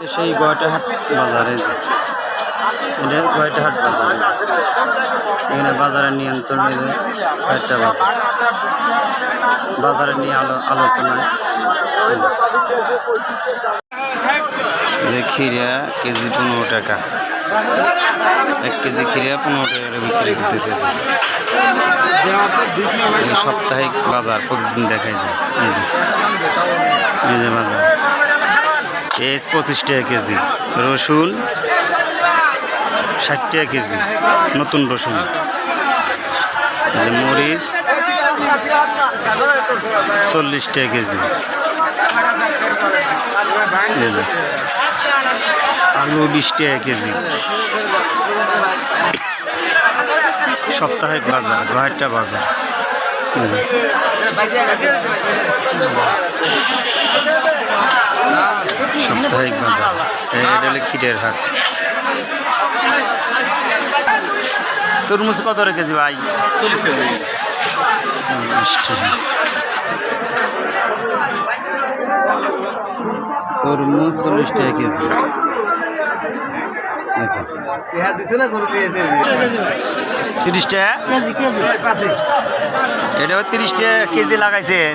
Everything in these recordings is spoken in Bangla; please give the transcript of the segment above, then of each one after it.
সেই গয়টাহাট বাজারে এটা গয়টাহাট বাজার, এখানে বাজারের নিয়ন্ত্রণে কয়েকটা বাজার, বাজারে নিয়ে আলোচনা যে খিরা কেজি 15 টাকা, 1 কেজি খিরা 15 টাকা বিক্রি করতেছে। সাপ্তাহিক বাজার প্রতিদিন দেখাই যায়। এই যে বাজার পেঁয়াজ 25 টাকা কেজি, রসুন 60 টাকা কেজি, নতুন রসুন। এই যে মরিচ 40 টাকা কেজি, আলু 20 টাকা কেজি। সাপ্তাহিক বাজার, গয়টা বাজার। সাপ্তাহিক বাজার, এটা হলো খিরের হাট। তরমুজ কত রে কেজি ভাই? 40 টাকা। তরমুজ 40 টাকা কেজি। দেখো 30 টাকা, এটা 30 টাকা কেজি লাগাইছেন।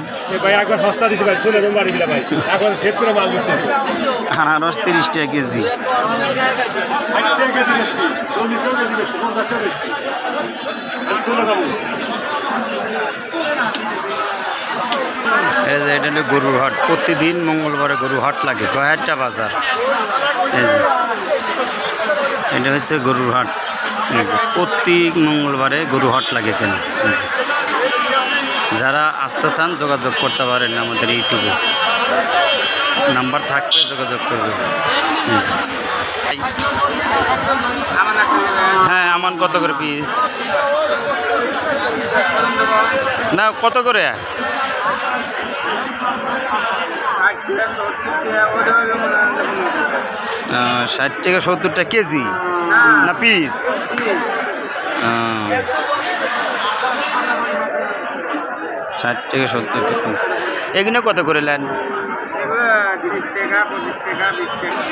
আনারস 30 টাকা কেজি। এটা হলো গরুর হাট, প্রতিদিন মঙ্গলবারে গরুর হাট লাগে, গয়টা বাজার। এটা হচ্ছে গরুর হাট, প্রতি মঙ্গলবারে গরু হাট লাগে এখানে। যারা আসতে চান যোগাযোগ করতে পারেন, আমাদের ইউটিউবে নাম্বার থাকলে যোগাযোগ করবে। হ্যাঁ, আমান কত করে পিস? না কত করে? 60 টাকা 70 টাকা কেজি না পিস? 60 টাকা 70 টাকা পিস। এগুলো কত করে নেন?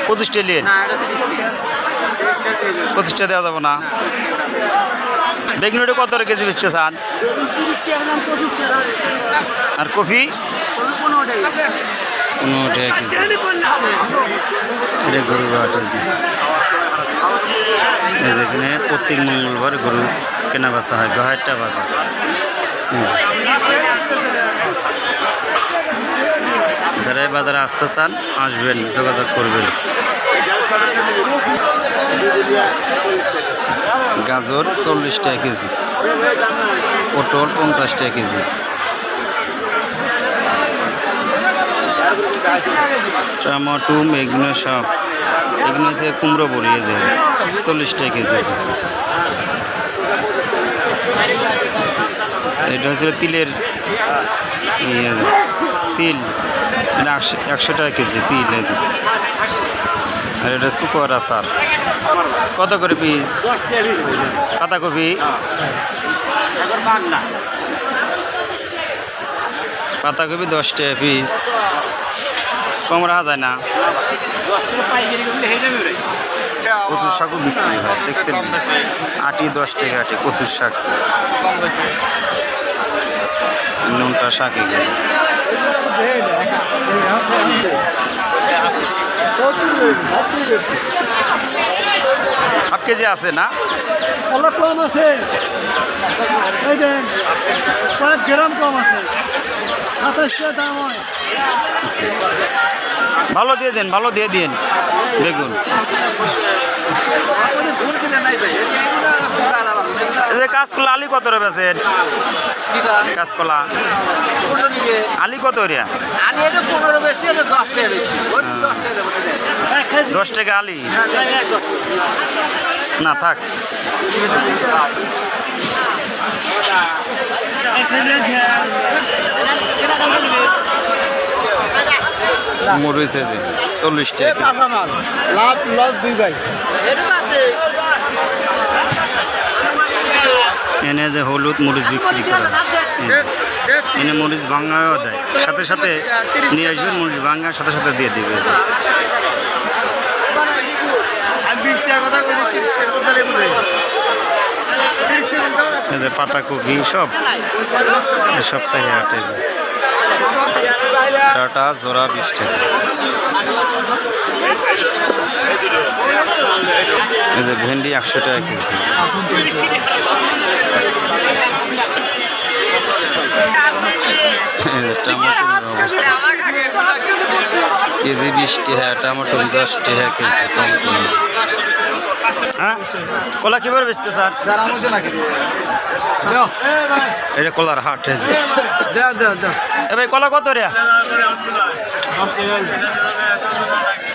25 টাকা নেন। 25 টাকা দেওয়া যাবো না। বেগুনটা কত করে কেজি বেচতে চান? আর কফি 15 টাকা কেজি। এটা গরুর হাট আছে, যেখানে প্রত্যেক মঙ্গলবার গরু কেনা বেচা হয়, গয়টা বাজার। যারা এই বাজারে আসতে চান আসবেন, যোগাযোগ করবেন। গাজর 40 টাকা কেজি, পটল 50 টাকা কেজি, টমেটো এগুলো সব, এগুলো যে কুমড়ো বড়িয়ে যায় 40 টাকা কেজি। এটা হচ্ছে তিলের তিল, 100 টাকা কেজি তিল। আর এটা শুকর আচার কত করে পিস? পাতাকপি পাতাকপি 10 টাকা পিস, কম রাখা যায় না। কচুর শাকও বিক্রি হয়, দেখছেন? আটি 10 টাকা আটি, কচুর শাক, নুনটা শাক। হাফ কেজি আছে না? কম আছে, 5 গ্রাম কম আছে, 27 টাকা দাম হয়। ভালো দিয়ে দেন, ভালো দিয়ে দিন বেগুন। কাঁচকলা আলি কত রে বেছেন? কাঁচকলা আলি কত রে? 10 টাকা আলি না থাক। মরিচ 40 টাকা। লাভ লস 2 ভাই। এনে যে হলুদ মরিচ বিক্রি করে, এনে মরিচ ভাঙাও দেয়, সাথে সাথে নিয়ে আসবেন, মরিচ ভাঙার সাথে সাথে দিয়ে দেবে। পাতাকপি সব এই সপ্তাহে হাটে যায় ডাটা জোড়া 20 টাকা এই যে ভেন্ডি 100 টাকা কেজি টমেটোর অবস্থা কেজি 20 টাকা টমেটো 10 টাকা কেজি টমেটো হ্যাঁ কলা কিভাবে বেচতে স্যার এটা কলার হাট হয়েছে এ ভাই কলা কত রে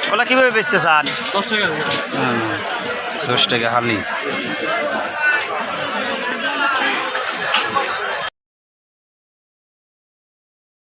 কলা কিভাবে বেচতে চান 10 টাকা হালি